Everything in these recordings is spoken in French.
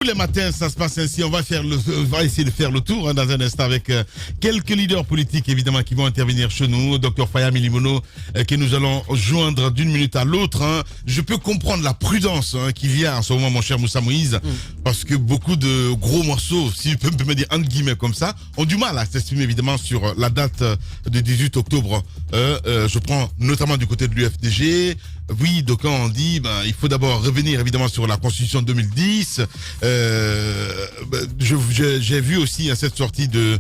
Tous les matins, ça se passe ainsi. On va essayer de faire le tour dans un instant avec quelques leaders politiques, évidemment, qui vont intervenir chez nous. Dr Faya Milimono, que nous allons joindre d'une minute à l'autre. Je peux comprendre la prudence qui vient en ce moment, mon cher Moussa Moïse, parce que beaucoup de gros morceaux, si je peux me dire entre guillemets comme ça, ont du mal à s'exprimer, évidemment, sur la date du 18 octobre. Je prends notamment du côté de l'UFDG. Oui, donc on dit, il faut d'abord revenir évidemment sur la Constitution de 2010. J'ai vu aussi cette sortie de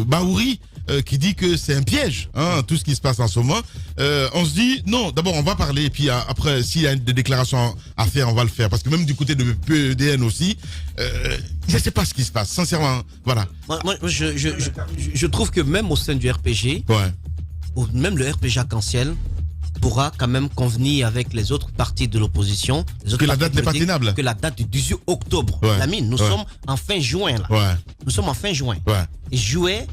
Bahouri qui dit que c'est un piège, tout ce qui se passe en ce moment. On se dit, non, d'abord on va parler, et puis après, s'il y a des déclarations à faire, on va le faire. Parce que même du côté de PEDN aussi, je ne sais pas ce qui se passe, sincèrement, voilà. Moi, je trouve que même au sein du RPG, même le RPG arc-en-ciel pourra quand même convenir avec les autres partis de l'opposition. Que la date n'est pas tenable. Que la date du 18 octobre. Lamine, nous sommes en fin juin là. Nous sommes en fin juin. Et juillet,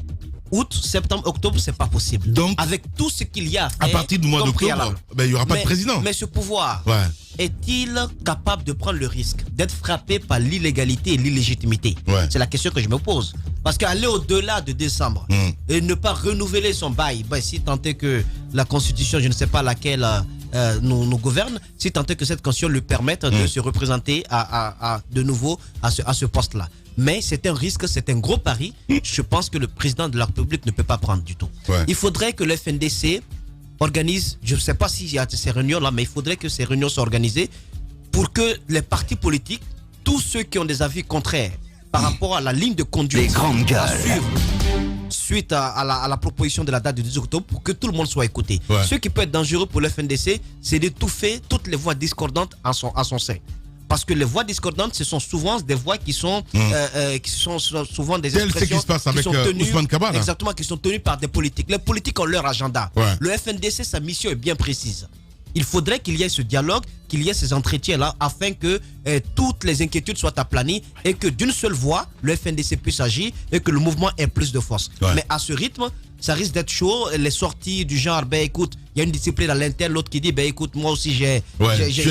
août, septembre, octobre, c'est pas possible. Donc, avec tout ce qu'il y a à partir du mois d'octobre, il n'y aura pas de président. Mais ce pouvoir est-il capable de prendre le risque d'être frappé par l'illégalité et l'illégitimité? C'est la question que je me pose. Parce qu'aller au-delà de décembre et ne pas renouveler son bail, si tant est que la Constitution, je ne sais pas laquelle nous gouverne, si tant est que cette Constitution lui permette de se représenter de nouveau à ce poste-là. Mais c'est un risque, c'est un gros pari. Je pense que le président de la République ne peut pas prendre du tout. Il faudrait que le FNDC organise, je ne sais pas s'il y a ces réunions-là, mais il faudrait que ces réunions soient organisées pour que les partis politiques, tous ceux qui ont des avis contraires par rapport à la ligne de conduite à suivre suite à la proposition de la date du 10 octobre, pour que tout le monde soit écouté. Ce qui peut être dangereux pour le FNDC, c'est d'étouffer toutes les voix discordantes à son sein. Parce que les voix discordantes, ce sont souvent des voix qui sont souvent des expressions qui se passe avec Ousmane Kaba, exactement, qui sont tenues par des politiques. Les politiques ont leur agenda. Le FNDC, sa mission est bien précise. Il faudrait qu'il y ait ce dialogue, qu'il y ait ces entretiens-là, afin que toutes les inquiétudes soient aplanies et que d'une seule voix, le FNDC puisse agir et que le mouvement ait plus de force. Mais à ce rythme, ça risque d'être chaud. Les sorties du genre, écoute, il y a une discipline à l'interne, l'autre qui dit, écoute, moi aussi j'ai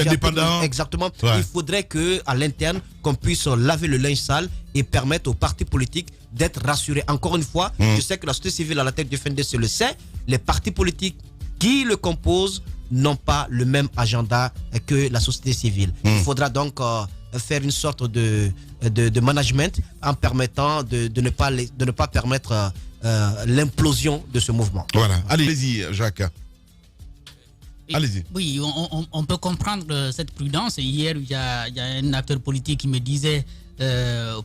indépendant. Exactement. Il faudrait qu'à l'interne, qu'on puisse laver le linge sale et permettre aux partis politiques d'être rassurés. Encore une fois, je sais que la société civile à la tête du FNDC le sait, les partis politiques qui le composent n'ont pas le même agenda que la société civile. Il faudra donc faire une sorte de management en permettant de ne pas permettre l'implosion de ce mouvement. Voilà. Allez-y, Jacques. Allez-y. Oui, on peut comprendre cette prudence. Hier, il y a un acteur politique qui me disait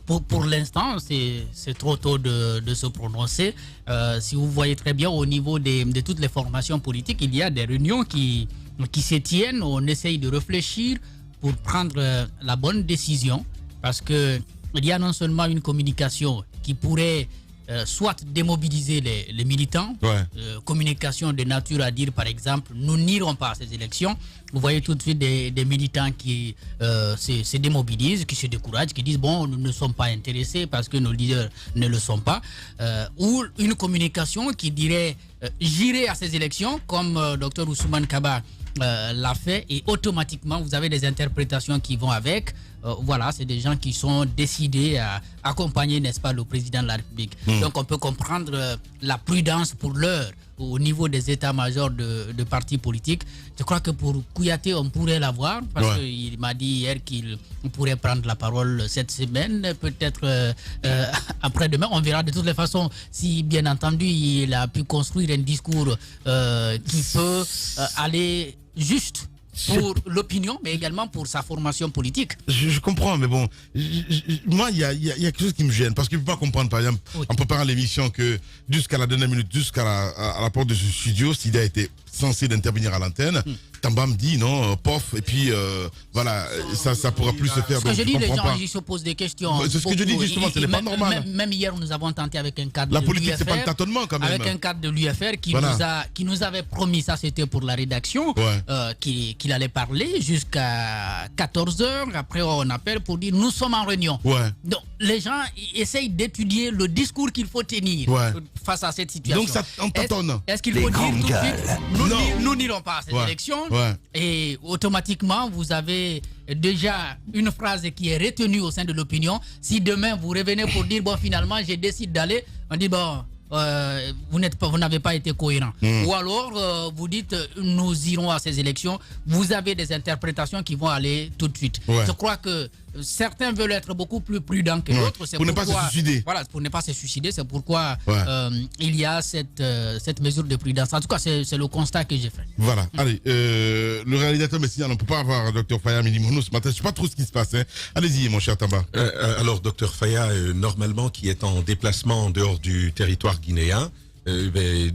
pour l'instant, c'est trop tôt de se prononcer. Si vous voyez très bien, au niveau de toutes les formations politiques, il y a des réunions qui se tiennent. On essaye de réfléchir pour prendre la bonne décision. Parce qu'il y a non seulement une communication qui pourrait soit démobiliser les militants, communication de nature à dire par exemple nous n'irons pas à ces élections. Vous voyez tout de suite des militants qui se démobilisent, qui se découragent, qui disent bon, nous ne sommes pas intéressés parce que nos leaders ne le sont pas, ou une communication qui dirait j'irai à ces élections comme Dr Ousmane Kaba l'a fait, et automatiquement vous avez des interprétations qui vont avec. Voilà, c'est des gens qui sont décidés à accompagner, n'est-ce pas, le président de la République. Donc on peut comprendre la prudence pour l'heure au niveau des états-majors de partis politiques. Je crois que pour Kouyaté, on pourrait l'avoir parce qu'il m'a dit hier qu'il pourrait prendre la parole cette semaine, peut-être après-demain. On verra de toutes les façons si, bien entendu, il a pu construire un discours qui peut aller juste pour l'opinion, mais également pour sa formation politique. Je comprends, mais bon, moi, il y a quelque chose qui me gêne, parce qu'il ne peut pas comprendre, par exemple, en préparant l'émission, que jusqu'à la dernière minute, jusqu'à la porte de ce studio, s'il a été censé d'intervenir à l'antenne, Tamba me dit non, pof, et puis voilà, ça pourra plus se faire. Ce que je dis, les gens ils se posent des questions. C'est ce que je dis justement, ce n'est pas normal. Même hier, nous avons tenté avec un cadre de l'UFR. La politique, c'est pas le tâtonnement quand même. Avec un cadre de l'UFR qui nous avait promis, ça c'était pour la rédaction, qu'il allait parler jusqu'à 14h. Après, on appelle pour dire nous sommes en réunion. Donc, les gens essayent d'étudier le discours qu'il faut tenir face à cette situation. Donc, ça en tâtonne. Est-ce qu'il faut dire tout de suite nous n'irons pas à cette élection, et automatiquement vous avez déjà une phrase qui est retenue au sein de l'opinion. Si demain vous revenez pour dire bon finalement j'ai décidé d'aller, on dit bon vous n'avez pas été cohérent. Ou alors vous dites nous irons à ces élections. Vous avez des interprétations qui vont aller tout de suite. Je crois que certains veulent être beaucoup plus prudents que d'autres. Pour ne pas se suicider. Voilà, pour ne pas se suicider, c'est pourquoi il y a cette mesure de prudence. En tout cas, c'est le constat que j'ai fait. Voilà. Allez, le réalisateur me signale, on ne peut pas avoir Dr Faya Milimono ce matin. Je ne sais pas trop ce qui se passe. Hein. Allez-y, mon cher Tamba. Alors, Dr Faya, normalement, qui est en déplacement en dehors du territoire guinéen,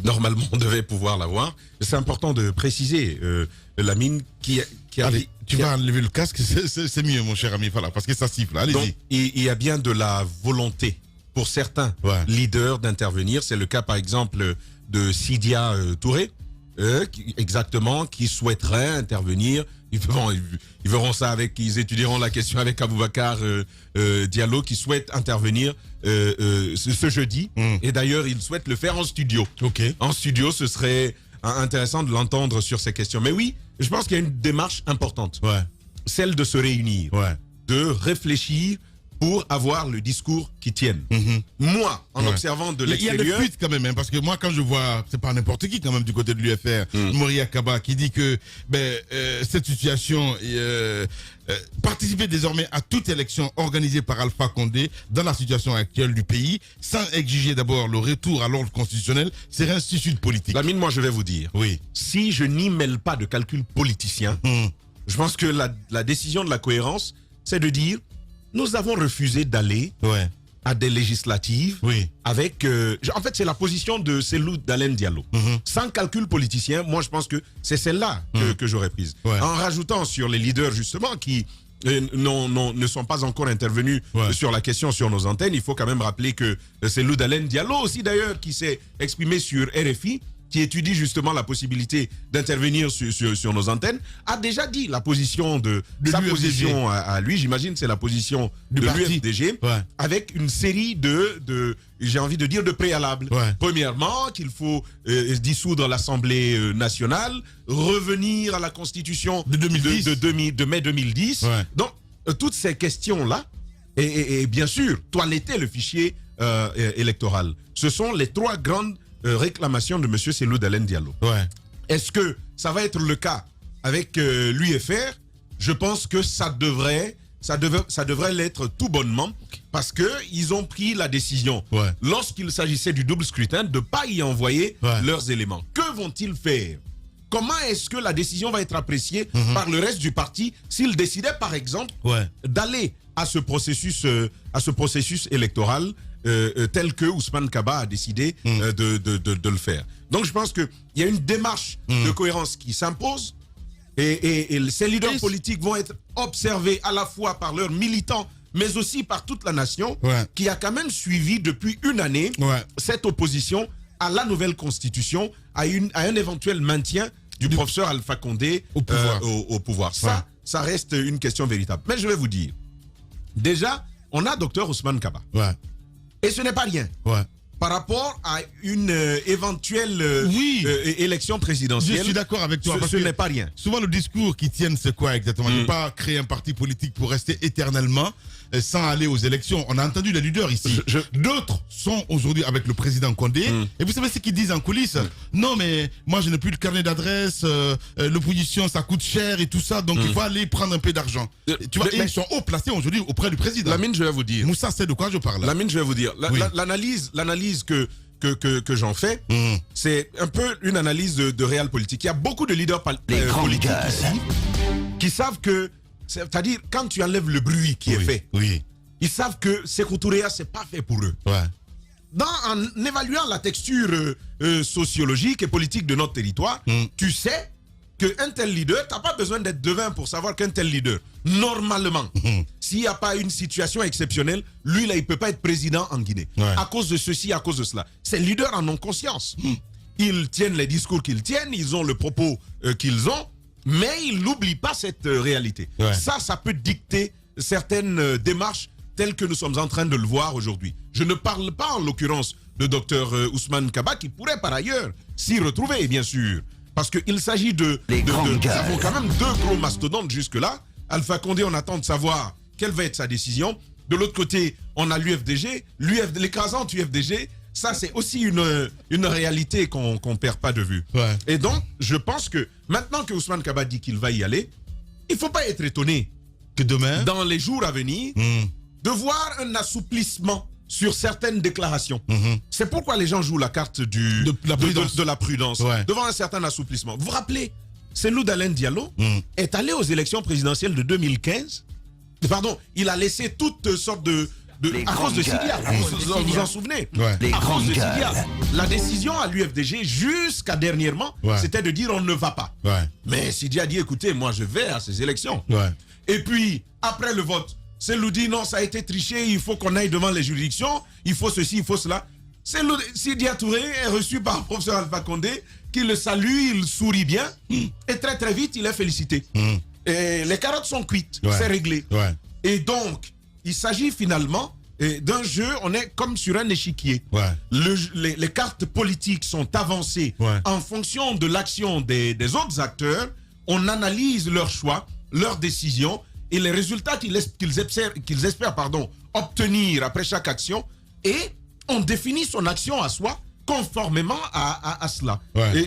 normalement, on devait pouvoir l'avoir. C'est important de préciser, Lamine, qui a... Allez, tu vas enlever le casque, c'est mieux, mon cher ami, voilà, parce que ça siffle. Allez-y. Donc, il y a bien de la volonté pour certains leaders d'intervenir. C'est le cas, par exemple, de Sidia Touré, qui souhaiterait intervenir. Ils verront ça ils étudieront la question avec Aboubacar Diallo, qui souhaite intervenir ce jeudi. Et d'ailleurs, il souhaite le faire en studio. En studio, ce serait intéressant de l'entendre sur ces questions. Mais oui, je pense qu'il y a une démarche importante. Celle de se réunir, de réfléchir pour avoir le discours qui tienne. Moi, en observant de l'extérieur... Il y a des fuites quand même, hein, parce que moi, quand je vois, c'est pas n'importe qui quand même du côté de l'UFR, Moria Kaba, qui dit que cette situation participer désormais à toute élection organisée par Alpha Condé dans la situation actuelle du pays, sans exiger d'abord le retour à l'ordre constitutionnel, c'est un institut politique. Lamine, moi je vais vous dire, si je n'y mêle pas de calcul politicien, je pense que la décision de la cohérence, c'est de dire, nous avons refusé d'aller à des législatives avec... en fait, c'est la position de Cellou Dalein Diallo. Sans calcul politicien, moi, je pense que c'est celle-là que j'aurais prise. En rajoutant sur les leaders, justement, qui ne sont pas encore intervenus sur la question sur nos antennes, il faut quand même rappeler que Cellou Dalein Diallo aussi, d'ailleurs, qui s'est exprimé sur RFI, qui étudie justement la possibilité d'intervenir sur nos antennes, a déjà dit la position de sa position à lui, j'imagine c'est la position de l'UFDG, avec une série de j'ai envie de dire de préalables. Premièrement, qu'il faut dissoudre l'Assemblée nationale, revenir à la Constitution de mai 2010. Donc, toutes ces questions-là, et bien sûr, toiletter le fichier électoral. Ce sont les trois grandes réclamation de M. Cellou Dalein Diallo. Est-ce que ça va être le cas avec l'UFR? Je pense que ça devrait l'être tout bonnement, parce qu'ils ont pris la décision, lorsqu'il s'agissait du double scrutin, de ne pas y envoyer leurs éléments. Que vont-ils faire? Comment est-ce que la décision va être appréciée par le reste du parti s'ils décidaient, par exemple, d'aller à ce processus électoral tel que Ousmane Kaba a décidé de le faire. Donc je pense qu'il y a une démarche de cohérence qui s'impose, et ces leaders politiques vont être observés à la fois par leurs militants, mais aussi par toute la nation, qui a quand même suivi depuis une année cette opposition à la nouvelle constitution, à un éventuel maintien du professeur Alpha Condé au pouvoir. Ça reste une question véritable. Mais je vais vous dire, déjà, on a Dr Ousmane Kaba. Et ce n'est pas rien. Par rapport à une éventuelle élection présidentielle. Je suis d'accord avec toi. Ce n'est pas rien. Souvent, le discours qui tiennent, c'est quoi exactement? Ne pas créer un parti politique pour rester éternellement sans aller aux élections. On a entendu les leaders ici. D'autres sont aujourd'hui avec le président Condé. Et vous savez ce qu'ils disent en coulisses? Non, mais moi, je n'ai plus de carnet d'adresse. L'opposition, ça coûte cher et tout ça. Donc, il faut aller prendre un peu d'argent. Tu vois, ils sont haut placés aujourd'hui auprès du président. Lamine, je vais vous dire. Moussa sait de quoi je parle. Lamine, je vais vous dire. L'analyse que j'en fais, c'est un peu une analyse de réel politique. Il y a beaucoup de leaders politiques ici qui savent que, c'est-à-dire quand tu enlèves le bruit qui est fait, ils savent que Sékou Touré, c'est pas fait pour eux. En évaluant la texture sociologique et politique de notre territoire, tu sais qu'un tel leader, tu n'as pas besoin d'être devin pour savoir qu'un tel leader, normalement, s'il n'y a pas une situation exceptionnelle, lui là, il ne peut pas être président en Guinée. À cause de ceci, à cause de cela. Ces leaders en ont conscience. Ils tiennent les discours qu'ils tiennent, ils ont le propos qu'ils ont, mais ils n'oublient pas cette réalité. Ça peut dicter certaines démarches telles que nous sommes en train de le voir aujourd'hui. Je ne parle pas en l'occurrence de Dr Ousmane Kaba, qui pourrait par ailleurs s'y retrouver, bien sûr. Parce qu'il s'agit nous avons quand même deux gros mastodontes jusque-là. Alpha Condé, on attend de savoir quelle va être sa décision. De l'autre côté, on a l'UFDG, l'écrasante UFDG. Ça, c'est aussi une réalité qu'on ne perd pas de vue. Ouais. Et donc, je pense que maintenant que Ousmane Kaba dit qu'il va y aller, il ne faut pas être étonné que demain, dans les jours à venir, de voir un assouplissement sur certaines déclarations. C'est pourquoi les gens jouent la carte de la prudence devant un certain assouplissement. Vous vous rappelez, Cellou Dalein Diallo est allé aux élections présidentielles de 2015. Pardon, il a laissé toutes sortes à cause de Sidia. Vous vous en souvenez? À cause de Sidia. La décision à l'UFDG, jusqu'à dernièrement, c'était de dire on ne va pas. Mais Sidia a dit écoutez, moi je vais à ces élections. Et puis, après le vote, Cellou dit non, ça a été triché, il faut qu'on aille devant les juridictions, il faut ceci, il faut cela. Sidia Touré est reçu par le professeur Alpha Condé, qui le salue, il sourit bien, et très très vite, il est félicité. Et les carottes sont cuites, c'est réglé. Et donc, il s'agit finalement d'un jeu, on est comme sur un échiquier. Les cartes politiques sont avancées en fonction de l'action des autres acteurs, on analyse leurs choix, leurs décisions, et les résultats qu'ils espèrent obtenir après chaque action, et on définit son action à soi conformément à cela.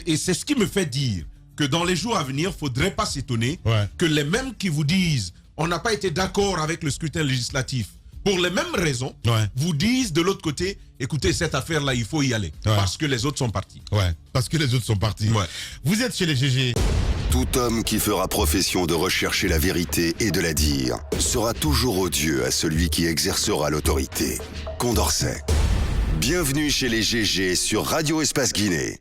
Et c'est ce qui me fait dire que dans les jours à venir, il ne faudrait pas s'étonner que les mêmes qui vous disent on n'a pas été d'accord avec le scrutin législatif pour les mêmes raisons, vous disent de l'autre côté, écoutez, cette affaire-là, il faut y aller, parce que les autres sont partis. Parce que les autres sont partis. Vous êtes chez les GG. Tout homme qui fera profession de rechercher la vérité et de la dire sera toujours odieux à celui qui exercera l'autorité. Condorcet. Bienvenue chez les GG sur Radio Espace Guinée.